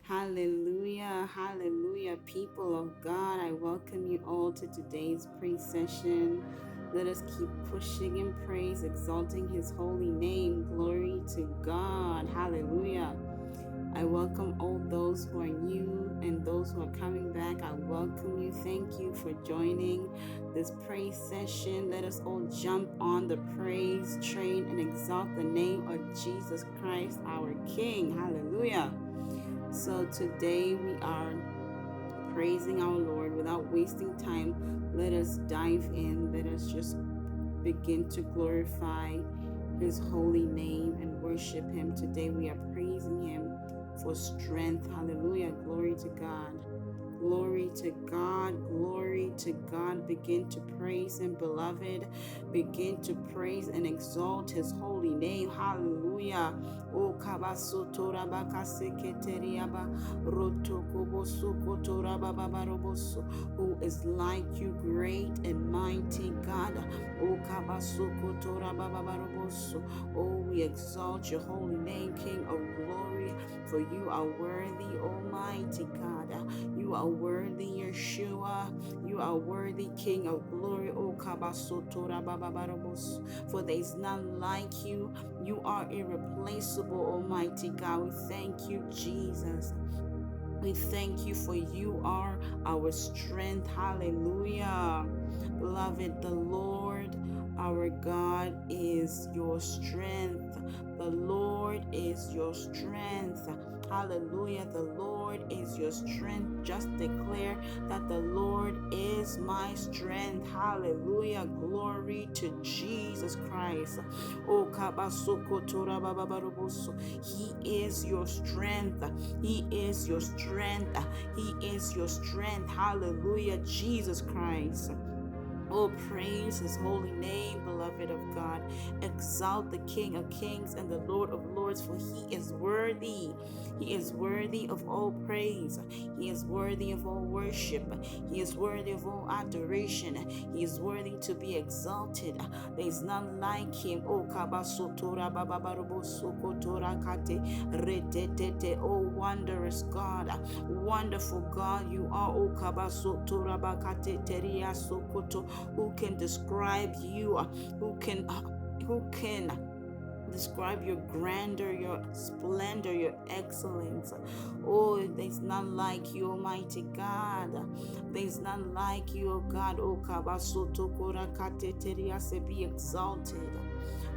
Hallelujah, hallelujah, people of God. I welcome you all to today's praise session. Let us keep pushing in praise, exalting his holy name. Glory to God. Hallelujah. I welcome all those who are new and those who are coming back. I welcome you. Thank you for joining this praise session. Let us all jump on the praise train and exalt the name of Jesus Christ, our King. Hallelujah. So today we are praising our Lord without wasting time. Let us dive in. Let us just begin to glorify his holy name and worship him. Today we are praising him for strength. Hallelujah. Glory to God. Glory to God. Glory to God. Begin to praise him, beloved. Begin to praise and exalt his holy name. Hallelujah. O kabasotora bakaseketeriaba rotokobosokotora bababaroboso. Who is like you, great and mighty God. O kabasokotora bababaroboso. Oh, we exalt your holy name, King of glory, for you are worthy, Almighty God. You are worthy, Yeshua. You are worthy, King of glory. O kabasotora bababarobos. For there is none like you. You are irreplaceable, Almighty God. We thank you, Jesus. We thank you for you are our strength. Hallelujah. Beloved, the Lord our God is your strength. The Lord is your strength. Hallelujah. The Lord is your strength. Just declare that the Lord is my strength. Hallelujah. Glory to Jesus Christ. Oh, kabasokotora bababaroboso. He is your strength. He is your strength. He is your strength. Hallelujah. Jesus Christ. Oh, praise his holy name, beloved of God. Exalt the King of kings and the Lord of lords, for he is worthy. He is worthy of all praise. He is worthy of all worship. He is worthy of all adoration. He is worthy to be exalted. There is none like him. Oh, kabasotora bababarobosokotora kate retete. Oh, wondrous God, wonderful God, you are. Oh, kabasotora bakate teria sokoto. Who can describe you? Who can describe your grandeur, your splendor, your excellence? Oh, there's none like you, Almighty God. There's none like you, oh God. Oh, kabasoto korakate teriase, be exalted.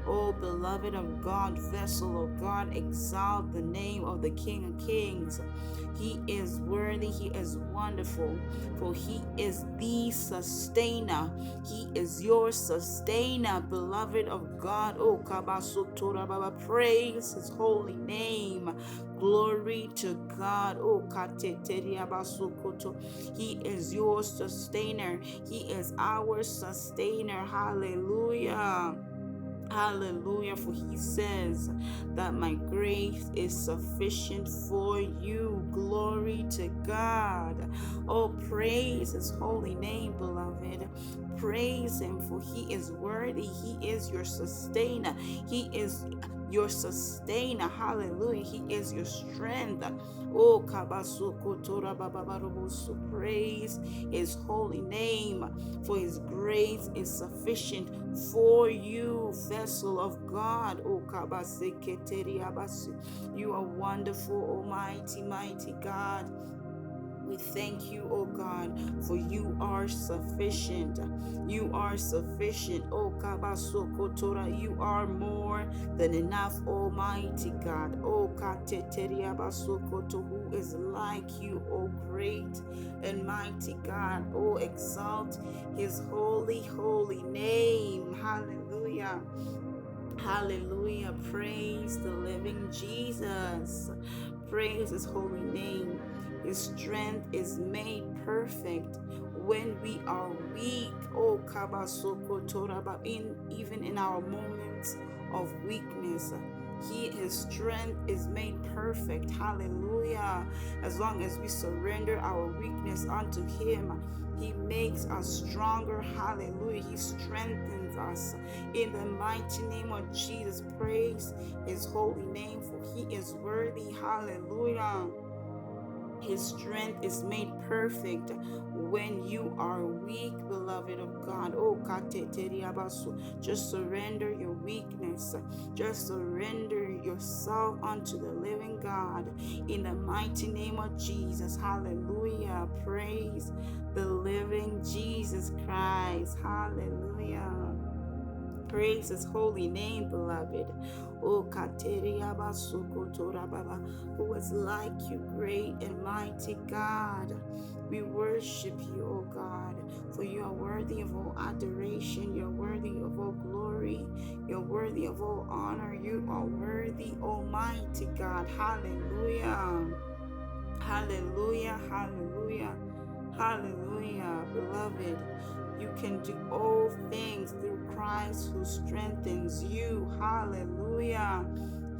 Oh, beloved of God, vessel of God, exalt the name of the King of Kings. He is worthy, he is wonderful, for he is the sustainer. He is your sustainer, beloved of God. Oh, kabasotora baba, praise his holy name. Glory to God. Oh, kateteriabasukoto. He is your sustainer. He is our sustainer. Hallelujah. Hallelujah, for he says that my grace is sufficient for you. Glory to God. Oh, praise his holy name, beloved. Praise him, for he is worthy. He is your sustainer. He is your sustainer. Hallelujah. He is your strength. Oh, kabasukotora bababaroboso. Praise his holy name, for his grace is sufficient for you, vessel of God. Oh, kabaseketeriabasi. You are wonderful, almighty, mighty God. We thank you, oh God, for you are sufficient. You are sufficient. Oh kabasokotora, you are more than enough, Almighty God. Oh kateteriabasokoto, who is like you, oh great and mighty God. Oh, exalt his holy, holy name. Hallelujah. Hallelujah. Praise the living Jesus. Praise his holy name. His strength is made perfect when we are weak. Oh, kabasokotoraba, even in our moments of weakness. His strength is made perfect. Hallelujah. As long as we surrender our weakness unto him, he makes us stronger. Hallelujah. He strengthens us. In the mighty name of Jesus, praise his holy name, for he is worthy. Hallelujah. His strength is made perfect when you are weak, beloved of God. Oh, just surrender your weakness. Just surrender yourself unto the living God in the mighty name of Jesus. Hallelujah. Praise the living Jesus Christ. Hallelujah. Praise His holy name, beloved. Oh, who is like you, great and mighty God. We worship you, oh God, for you are worthy of all adoration. You're worthy of all glory. You're worthy of all honor. You are worthy, Almighty God. Hallelujah. Hallelujah. Hallelujah. Hallelujah, beloved. You can do all things through Christ who strengthens you. Hallelujah.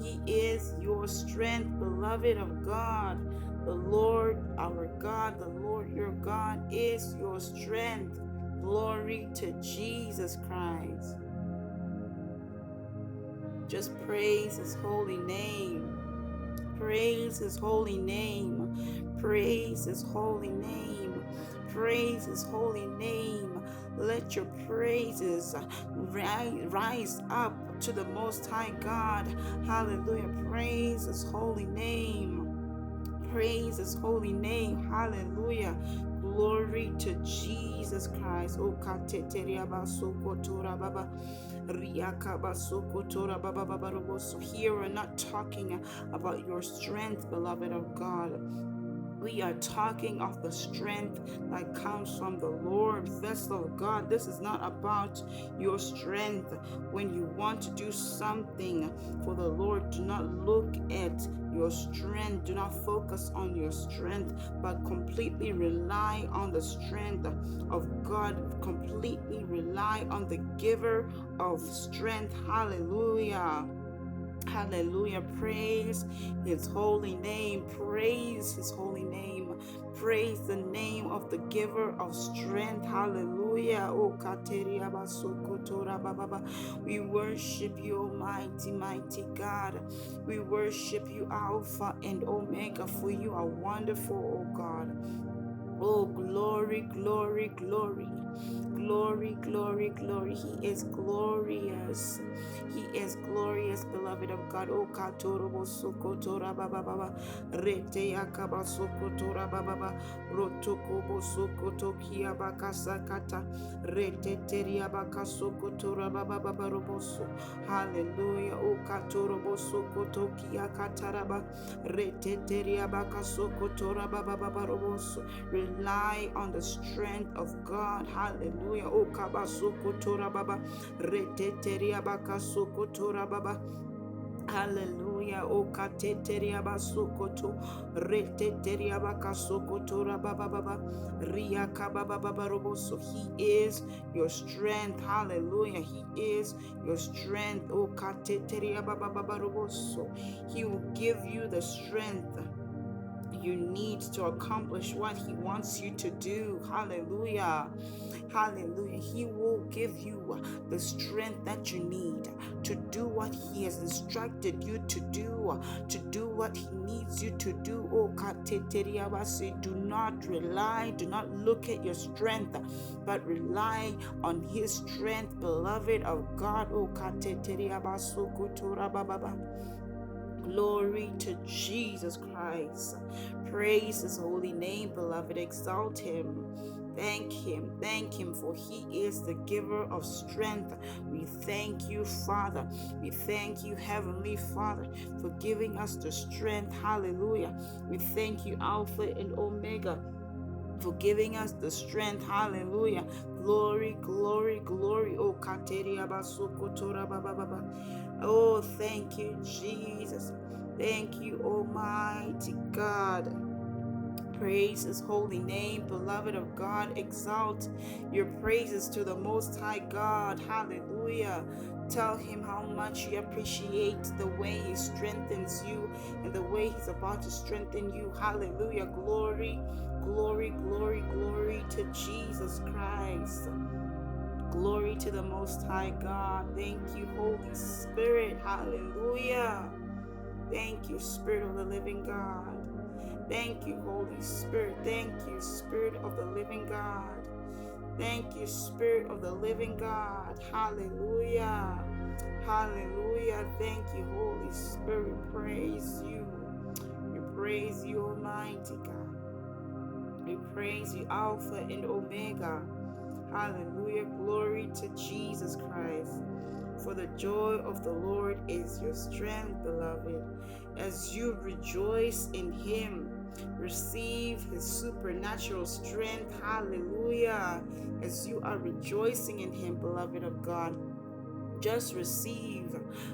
He is your strength, beloved of God. The Lord our God, the Lord your God is your strength. Glory to Jesus Christ. Just praise His holy name. Praise His holy name. Praise His holy name. Praise His holy name. Let your praises rise up to the Most High God. Hallelujah. Praise His holy name. Praise His holy name. Hallelujah. Glory to Jesus Christ. Oh, so here we're not talking about your strength, beloved of God. We are talking of the strength that comes from the Lord, vessel of God. This is not about your strength. When you want to do something for the Lord, do not look at your strength. Do not focus on your strength, but completely rely on the strength of God. Completely rely on the giver of strength. Hallelujah. Hallelujah. Praise His holy name. Praise His holy name. Praise the name of the giver of strength. Hallelujah. Oh, we worship you, Almighty, mighty God. We worship you, Alpha and Omega, for you are wonderful, oh God. Oh, glory, glory, glory. Glory, glory, glory. He is glorious. He is glorious, beloved of God. Oh, katorobo sokotora baba baba. Rete yakaba sokotora baba baba. Rotokobo sokotokia bakasakata. Rete teria bakasokotora baba baba roboso. Hallelujah. Oh, katorobo sokotokia kataraba. Rete teria bakasokotora baba baba roboso. Rely on the strength of God. Hallelujah. Oh, kabasukotora baba. Reteteria bakasokotora baba. Hallelujah. O kateteria basukoto. Reteteria bakasokotora baba baba. Ria kababa baba roboso. He is your strength. Hallelujah. He is your strength. O kateteria baba baba roboso. He will give you the strength you need to accomplish what He wants you to do. Hallelujah. Hallelujah. He will give you the strength that you need to do what He has instructed you to do what He needs you to do. Oh, do not look at your strength, but rely on His strength, beloved of God. Oh, glory to Jesus Christ. Praise His holy name, beloved. Exalt Him. Thank Him, for He is the giver of strength. We thank you, Father. We thank you, Heavenly Father, for giving us the strength. Hallelujah. We thank you, Alpha and Omega, for giving us the strength. Hallelujah. Glory, glory, glory. Oh, oh, thank you, Jesus. Thank you, Almighty God. Praise His holy name, beloved of God. Exalt your praises to the Most High God. Hallelujah. Tell Him how much you appreciate the way He strengthens you and the way He's about to strengthen you. Hallelujah. Glory, glory, glory, glory to Jesus Christ. Glory to the Most High God. Thank you, Holy Spirit. Hallelujah. Thank you, Spirit of the living God. Thank you, Holy Spirit. Thank you, Spirit of the living God. Thank you, Spirit of the living God. Hallelujah. Hallelujah. Thank you, Holy Spirit. Praise you. We praise you, Almighty God. We praise you, Alpha and Omega. Hallelujah. Glory to Jesus Christ. For the joy of the Lord is your strength, beloved. As you rejoice in Him, receive His supernatural strength. Hallelujah. As you are rejoicing in Him, beloved of God, just receive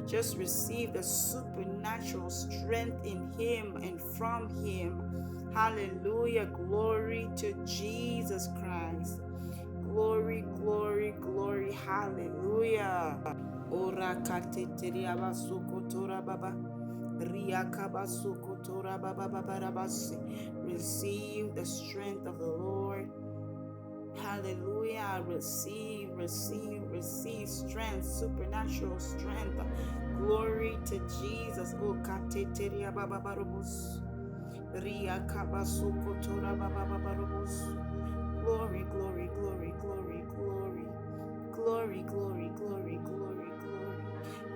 the supernatural strength in Him and from Him. Hallelujah. Glory to Jesus Christ. Glory, glory, glory. Hallelujah. Ora kateteria basokotora baba. Riaka basokotora baba baba rabasi. Receive the strength of the Lord. Hallelujah. Receive strength, supernatural strength. Glory to Jesus. O kateteria baba barobos. Riaka basokotora baba baba robos. Glory, glory, glory, glory, glory. Glory, glory, glory, glory, glory.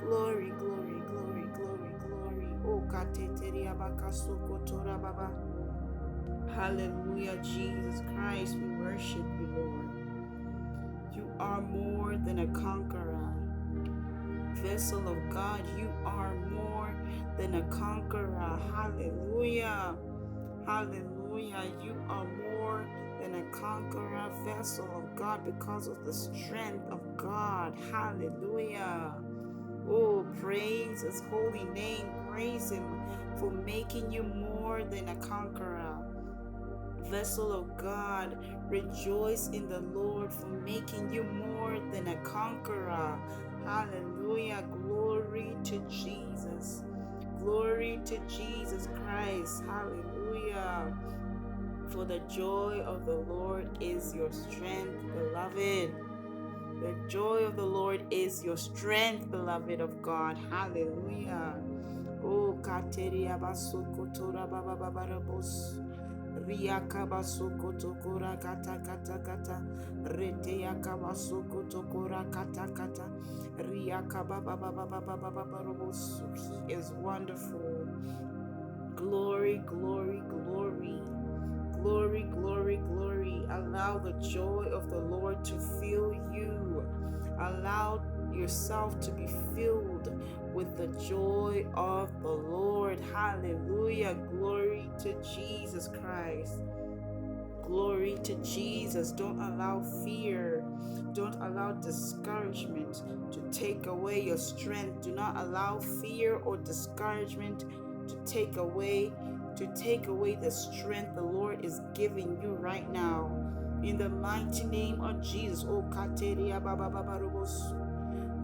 Glory, glory, glory, glory, glory. Oh, kateteria bakasokotora baba. Hallelujah, Jesus Christ, we worship you, Lord. You are more than a conqueror. Vessel of God, you are more than a conqueror. Hallelujah. Hallelujah. You are more than a conqueror, vessel of God, because of the strength of God. Hallelujah. Oh, praise His holy name. Praise Him for making you more than a conqueror. Vessel of God, rejoice in the Lord for making you more than a conqueror. Hallelujah. Glory to Jesus. Glory to Jesus Christ. Hallelujah. For the joy of the Lord is your strength, beloved. The joy of the Lord is your strength, beloved of God. Hallelujah. Oh, kateria basokotora baba baba rabos. Riaka basokotokora kata kata kata. Reteaka basokotokora kata kata. Riaka baba baba baba baba rabos. He is wonderful. Glory, glory, glory. Glory, glory, glory. Allow the joy of the Lord to fill you. Allow yourself to be filled with the joy of the Lord. Hallelujah. Glory to Jesus Christ. Glory to Jesus. Don't allow fear. Don't allow discouragement to take away your strength. Do not allow fear or discouragement to take away the strength the Lord is giving you right now. In the mighty name of Jesus. Oh, kateria baba baba robos.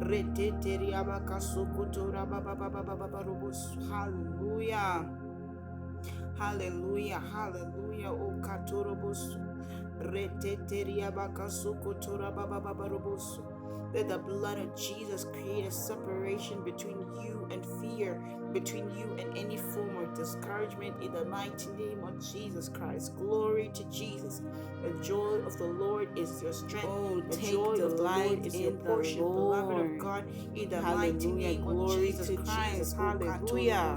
Reteteria bakasokotora baba baba baba robos. Hallelujah. Hallelujah, hallelujah, O Katorobosu. Reteteria bakasokotora baba baba robosu. Let the blood of Jesus create a separation between you and fear, between you and any form of discouragement in the mighty name of Jesus Christ. Glory to Jesus. The joy of the Lord is your strength. Oh, the joy of the Lord is your portion, beloved of God, in the mighty name of Jesus Christ. Hallelujah.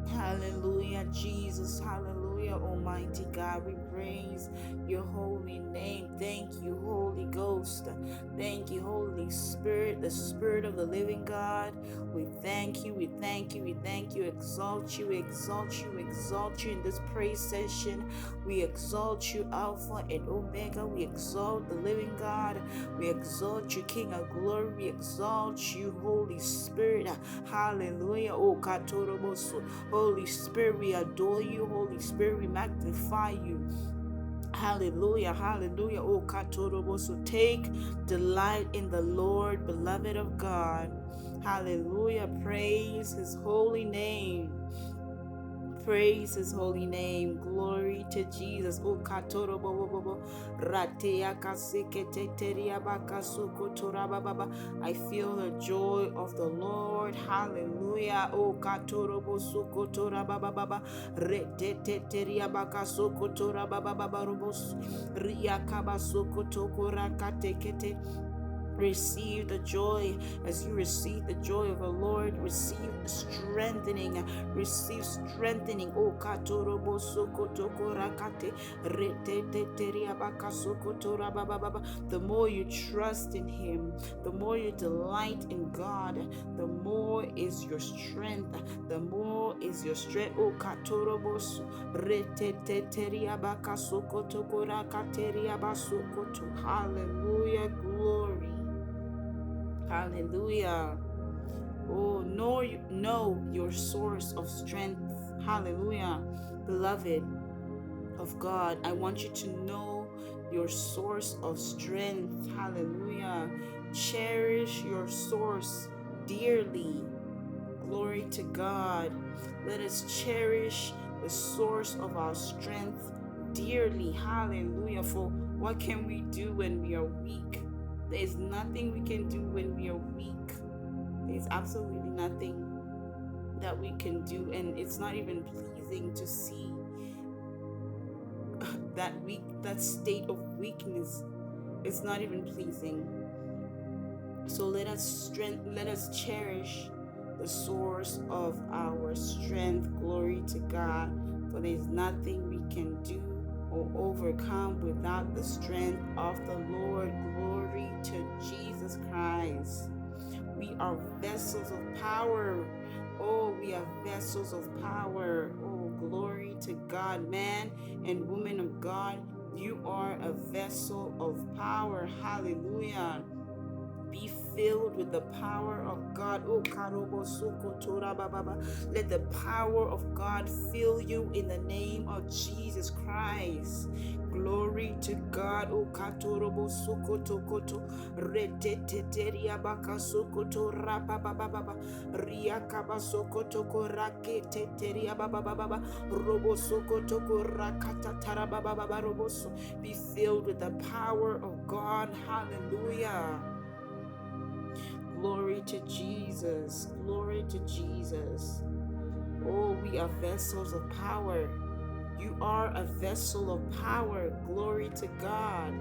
Hallelujah, Jesus. Hallelujah, Almighty God. We praise your holy name. Thank you, Holy Ghost. Thank you, Holy Spirit, the Spirit of the living God. We thank you, we thank you, we thank you, exalt you, exalt you, exalt you in this praise session. We exalt you, Alpha and Omega. We exalt the living God. We exalt you, King of glory. We exalt you, Holy Spirit. Hallelujah. Oh, Katorobosu. Holy Spirit, we adore you. Holy Spirit, we magnify you. Hallelujah, hallelujah. Oh, Katorobosu. Take delight in the Lord, beloved of God. Hallelujah. Praise his holy name. Praise his holy name. Glory to Jesus. O katoro bobo bobo. Ratea kasekete teria bakasuko tora baba. I feel the joy of the Lord. Hallelujah. O katoro bosuko tora baba baba. Retete teria bakasuko tora baba baba robos. Ria kabasuko tokora katekete. Receive the joy. As you receive the joy of the Lord, receive strengthening. Receive strengthening. Oh, katorobo sokotoko rakate retete teriabaka sokotora baba. The more you trust in Him, the more you delight in God, the more is your strength. The more is your strength. Oh, katorobo retete teriabaka sokotoko rakate riabasokoto. Hallelujah. Glory. Hallelujah. Oh, know your source of strength. Hallelujah. Beloved of God, I want you to know your source of strength. Hallelujah. Cherish your source dearly. Glory to God. Let us cherish the source of our strength dearly. Hallelujah. For what can we do when we are weak? There is nothing we can do when we are weak. There's absolutely nothing that we can do, and it's not even pleasing to see that state of weakness. It's not even pleasing. So let us cherish the source of our strength. Glory to God. For there's nothing we can do or overcome without the strength of the Lord. Glory to Jesus Christ. We are vessels of power. Oh, we are vessels of power. Oh, glory to God. Man and woman of God, you are a vessel of power. Hallelujah. Be filled with the power of God. Oh, karobo soko tora baba. Let the power of God fill you in the name of Jesus Christ. Glory to God. Oh, katorobo soko tokoto reteteteria baka soko tora baba baba. Ria kaba soko toko raketeteria baba baba. Robo soko toko rakata tara baba baba roboso. Be filled with the power of God. Hallelujah. Glory to Jesus. Glory to Jesus. Oh, we are vessels of power. You are a vessel of power. Glory to God.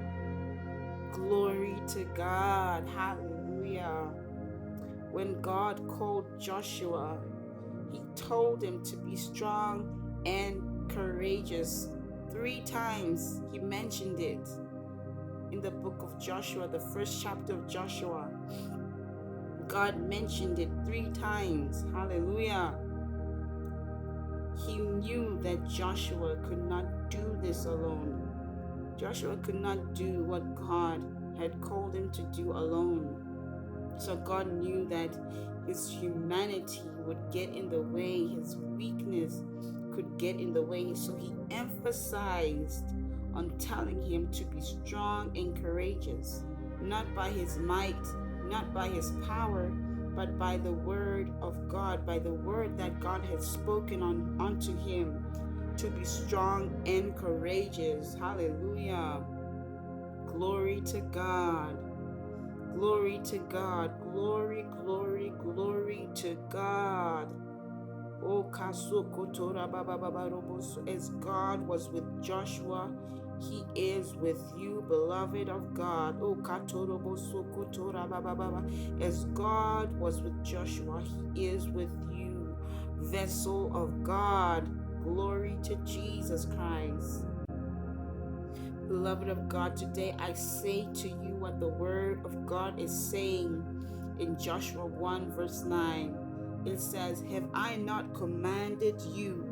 Glory to God. Hallelujah. When God called Joshua, He told him to be strong and courageous. 3 times He mentioned it in the book of Joshua, the first chapter of Joshua. God mentioned it 3 times. Hallelujah. He knew that Joshua could not do this alone. Joshua could not do what God had called him to do alone. So God knew that his humanity would get in the way, his weakness could get in the way. So He emphasized on telling him to be strong and courageous, not by his might, not by his power, but by the word of God, by the word that God had spoken unto him, to be strong and courageous. Hallelujah. Glory to God. Glory to God. Glory, glory, glory to God. Oh, as God was with Joshua, He is with you, beloved of God. Oh, as God was with Joshua, He is with you, vessel of God. Glory to Jesus Christ. Beloved of God, today I say to you what the Word of God is saying in Joshua 1 verse 9. It says, "Have I not commanded you?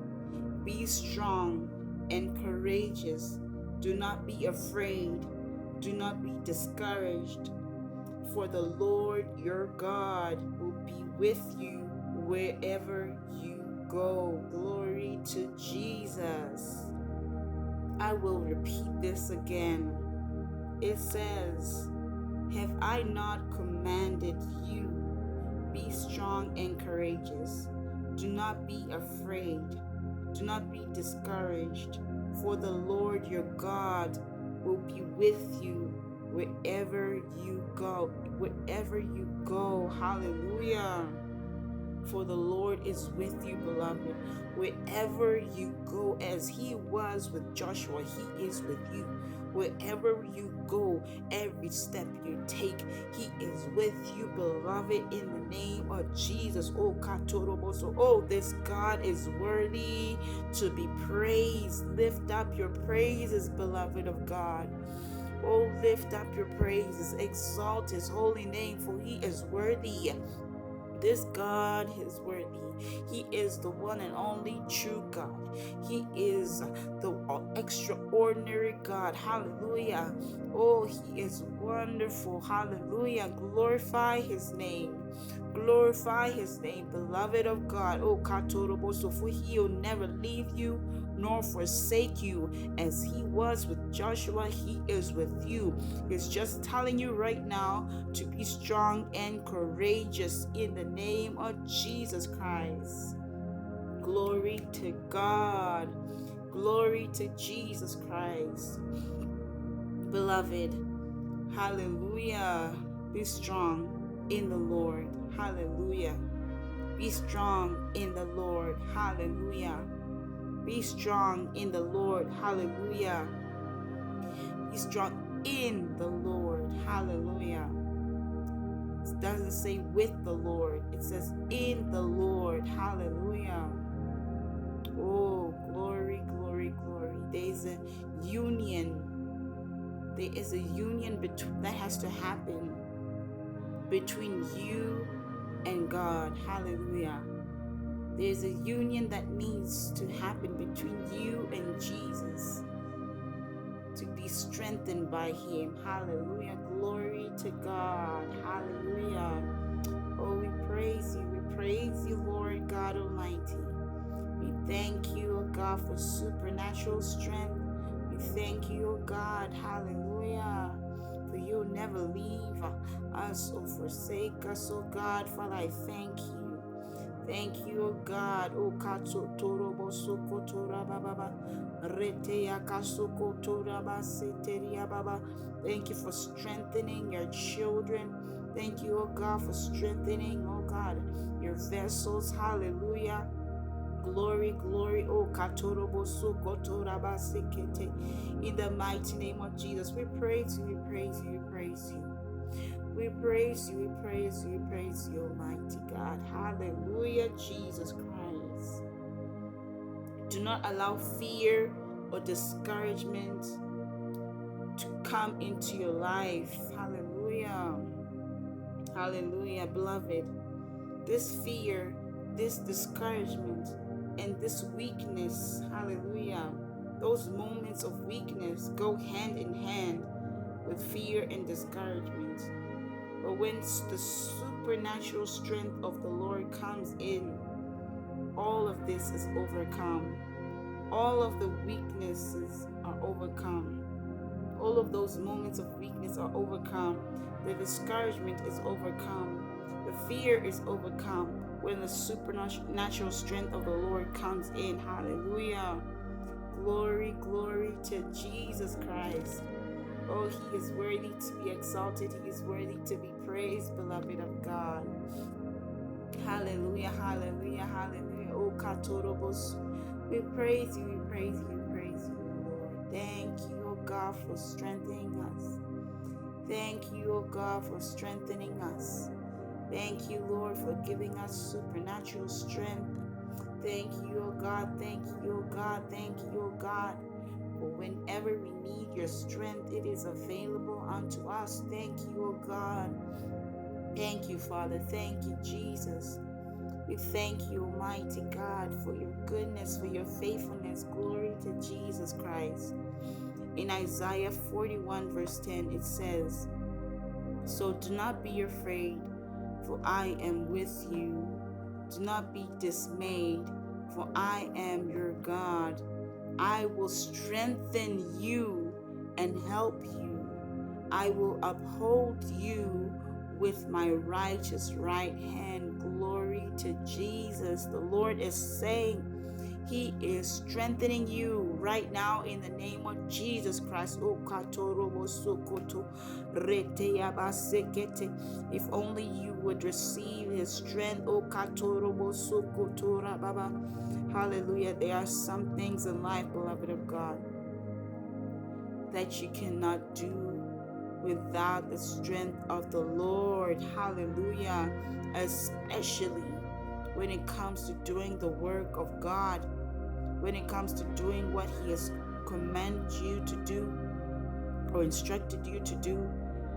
Be strong and courageous. Do not be afraid. Do not be discouraged. For the Lord your God will be with you wherever you go." Glory to Jesus. I will repeat this again. It says, "Have I not commanded you? Be strong and courageous. Do not be afraid. Do not be discouraged, for the Lord your God will be with you wherever you go. Wherever you go. Hallelujah. For the Lord is with you, beloved. Wherever you go, as He was with Joshua, He is with you. Wherever you go, every step you take, He is with you, beloved, in the name of Jesus. Oh, Katoroboso. Oh, this God is worthy to be praised. Lift up your praises, beloved of God. Oh, lift up your praises. Exalt His holy name, for He is worthy. This God is worthy. He is the one and only true God. He is the extraordinary God. Hallelujah. Oh, He is wonderful. Hallelujah. Glorify His name. Glorify His name, beloved of God. Oh, Katoroboso, for He will never leave you nor forsake you. As He was with Joshua, He is with you. He's just telling you right now to be strong and courageous in the name of Jesus Christ. Glory to God. Glory to Jesus Christ. Beloved, hallelujah. Be strong in the Lord. Hallelujah. Be strong in the Lord. Hallelujah. Be strong in the Lord. Hallelujah. Be strong in the Lord. Hallelujah. It doesn't say with the Lord. It says in the Lord. Hallelujah. Oh, glory, glory, glory. There is a union. There is a union that has to happen between you and God. Hallelujah. There's a union that needs to happen between you and Jesus to be strengthened by Him. Hallelujah. Glory to God. Hallelujah. Oh, we praise you. We praise you, Lord God Almighty. We thank you, oh God, for supernatural strength. We thank you, oh God. Hallelujah. For you'll never leave us or forsake us, oh God. Father, I thank you. Thank you, oh God. Oh, Katso Torobo Soko Toraba Baba. Retea Kasoko Toraba Seteria Baba. Thank you for strengthening your children. Thank you, oh God, for strengthening, oh God, your vessels. Hallelujah. Glory, glory, oh Katorobo Soko Toraba Sekete. In the mighty name of Jesus, we praise you, we praise you, we praise you. We praise you, we praise you, we praise you, Almighty God. Hallelujah, Jesus Christ. Do not allow fear or discouragement to come into your life. Hallelujah. Hallelujah, beloved. This fear, this discouragement, and this weakness, hallelujah, those moments of weakness go hand in hand with fear and discouragement. But when the supernatural strength of the Lord comes in, all of this is overcome. All of the weaknesses are overcome. All of those moments of weakness are overcome. The discouragement is overcome. The fear is overcome when the supernatural strength of the Lord comes in. Hallelujah. Glory, glory to Jesus Christ. Oh, He is worthy to be exalted. He is worthy to be praised, beloved of God. Hallelujah, hallelujah, hallelujah. Oh, Katorobos. We praise you, we praise you, we praise you, Lord. Thank you, oh God, for strengthening us. Thank you, oh God, for strengthening us. Thank you, Lord, for giving us supernatural strength. Thank you, oh God. Thank you, oh God. Thank you, oh God. For whenever we need your strength, it is available unto us. Thank you, oh God. Thank you, Father. Thank you, Jesus. We thank you, Almighty God, for your goodness, for your faithfulness. Glory to Jesus Christ. In Isaiah 41 verse 10, it says, "So do not be afraid, for I am with you. Do not be dismayed, for I am your God. I will strengthen you and help you. I will uphold you with my righteous right hand." Glory to Jesus. The Lord is saying He is strengthening you right now in the name of Jesus Christ. If only you would receive his strength. Hallelujah. There are some things in life, beloved of God, that you cannot do without the strength of the Lord. Hallelujah. Especially when it comes to doing the work of God, when it comes to doing what he has commanded you to do or instructed you to do,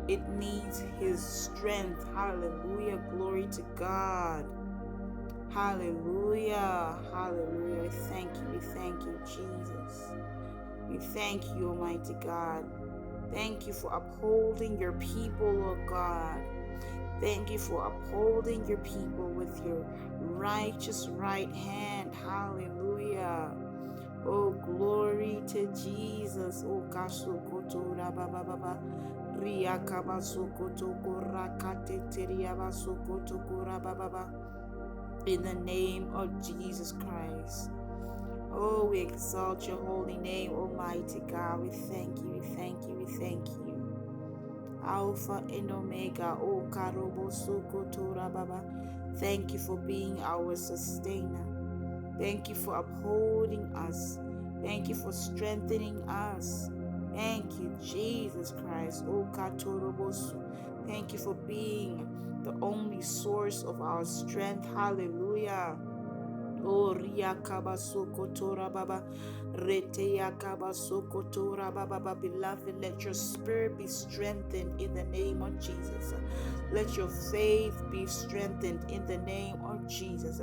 it needs his strength. Hallelujah. Glory to God. Hallelujah. Hallelujah. We thank you. We thank you, Jesus. We thank you, Almighty God. Thank you for upholding your people, Lord God. Thank you for upholding your people with your righteous right hand. Hallelujah. Oh, glory to Jesus. Oh, kasukoto rabababa. Riakabasokoto korakate teriabasokoto korabababa. In the name of Jesus Christ. Oh, we exalt your holy name, Almighty God. We thank you, we thank you, we thank you. Alpha and Omega, oh Karobo Sokotora Baba. Thank you for being our sustainer. Thank you for upholding us. Thank you for strengthening us. Thank you, Jesus Christ. Oh Katorobosu. Thank you for being the only source of our strength. Hallelujah. Oh, Ria Kabasokotora Baba, Retea Kabasokotora Baba, beloved, let your spirit be strengthened in the name of Jesus. Let your faith be strengthened in the name of Jesus.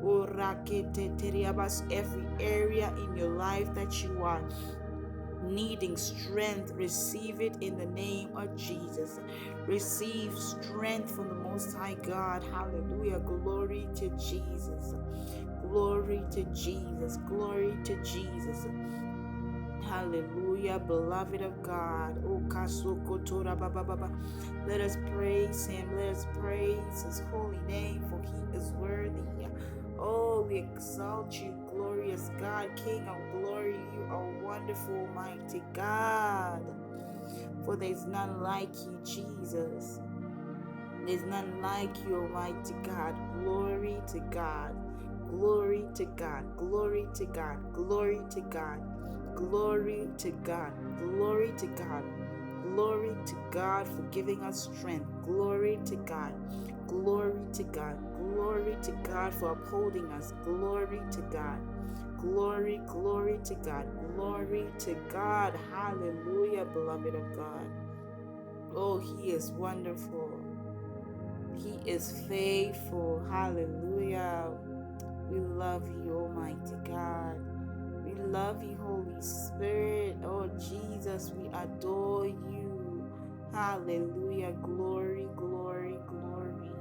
Oh, Rakete Teriabas, every area in your life that you are needing strength, receive it in the name of Jesus. Receive strength from the Most High God. Hallelujah. Glory to Jesus. Glory to Jesus. Glory to Jesus. Hallelujah, beloved of God. Oh, Kasukotora Baba Baba. Let us praise him. Let us praise his holy name, for he is worthy. Oh, we exalt you, glorious God, King of glory. You are wonderful, mighty God. For there's none like you, Jesus. There's none like you, Almighty God. Glory to God. Glory to God. Glory to God. Glory to God. Glory to God. Glory to God. Glory to God for giving us strength. Glory to God. Glory to God. Glory to God for upholding us. Glory to God. Glory, glory to God. Glory to God. Hallelujah, beloved of God. Oh, he is wonderful. He is faithful. Hallelujah. We love you, Almighty God. We love you, Holy Spirit. Oh, Jesus, we adore you. Hallelujah. Glory, glory, glory.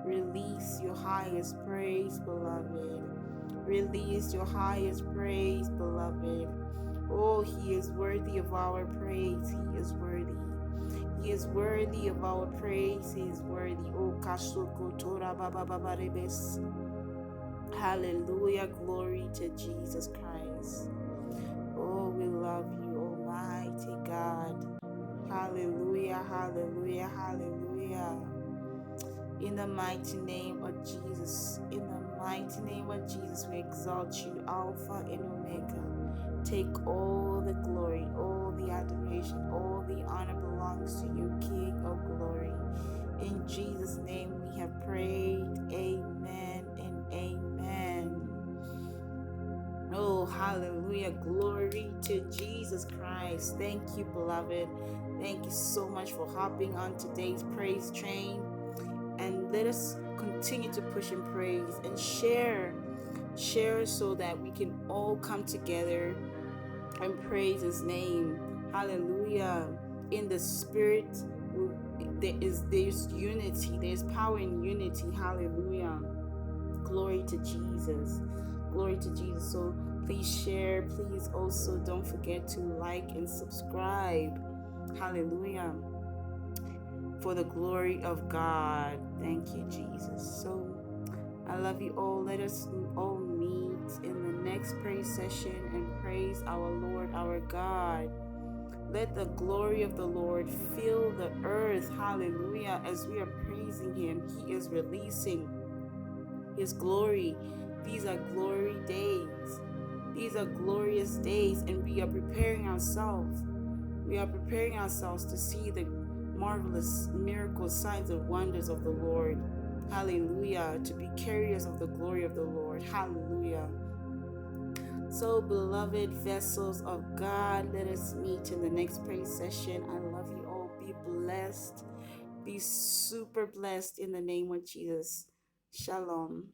Release your highest praise, beloved. Release your highest praise, beloved. Oh, he is worthy of our praise. He is worthy. He is worthy of our praise. He is worthy. Oh, Kashoko Tora Baba Baba Rebes. Hallelujah. Glory to Jesus Christ. Oh, we love you, Almighty God. Hallelujah. Hallelujah. Hallelujah. In the mighty name of Jesus. In the mighty name of Jesus, we exalt you, Alpha and Omega. Take all the glory, all the adoration, all the honor belongs to you, King of glory. In Jesus' name we have prayed. Amen and amen. Oh, hallelujah. Glory to Jesus Christ. Thank you, beloved. Thank you so much for hopping on today's praise train. And let us continue to push in praise and share so that we can all come together and praise his name. Hallelujah. In the spirit, there's unity. There's power in unity. Hallelujah. Glory to Jesus. Glory to Jesus. So please share. Please also don't forget to like and subscribe. Hallelujah. For the glory of God. Thank you, Jesus. So I love you all. Let us all meet in the next praise session and praise our Lord, our God. Let the glory of the Lord fill the earth. Hallelujah. As we are praising Him, He is releasing His glory. These are glory days. These are glorious days, and we are preparing ourselves. We are preparing ourselves to see the marvelous miracles, signs, and wonders of the Lord. Hallelujah. To be carriers of the glory of the Lord. Hallelujah. So, beloved vessels of God, let us meet in the next praise session. I love you all. Be blessed. Be super blessed in the name of Jesus. Shalom.